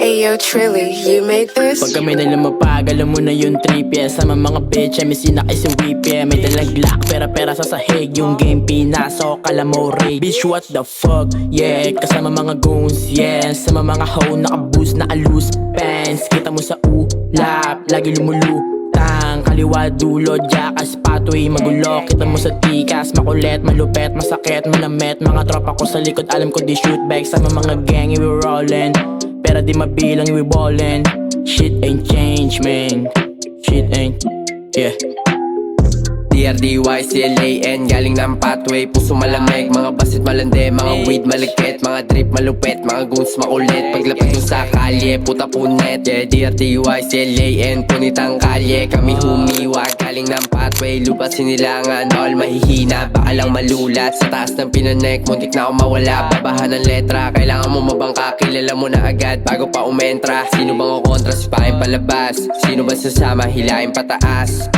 Ayo Trilly, you made this? Pag kami na lumapag, alam mo na yung trip, yeah. Sama mga bitch, may sinakay si whip, yeah. May dalang glock, pera-pera sa sahig. Yung game pinasok, kala mo raid. Bitch, what the fuck, yeah. Kasama mga goons, yeah. Sama mga hoe, naka-boost, naka-loose pants. Kita mo sa ulap, lagi lumulutang. Kaliwa dulo, jackass, pathway, magulo. Kita mo sa tikas, makulit, malupet, masakit, manamit. Mga tropa ko sa likod, alam ko di shoot back. Sama mga gang, we rollin'. Pero di mabilang, we ballin'. Shit ain't change, man. Shit ain't, yeah. DRDYCLAN, galing ng pathway, puso malamig. Mga basit malande, mga weed malikit. Mga drip malupet, mga goons makulit. Paglapit yung sa kalye, puta punet. Yeah, DRDYCLAN, punit ang kalye. Kami humiwa, galing ng pathway. Lubat sinilangan, all mahihina. Baka lang malulat, sa taas ng pinanek. Muntik na ako mawala, babahan ng letra. Kailangan mo mabangka, kilala mo na agad bago pa umentra. Sino bang o kontra, sipahin palabas? Sino ba sasama, hilahin pataas?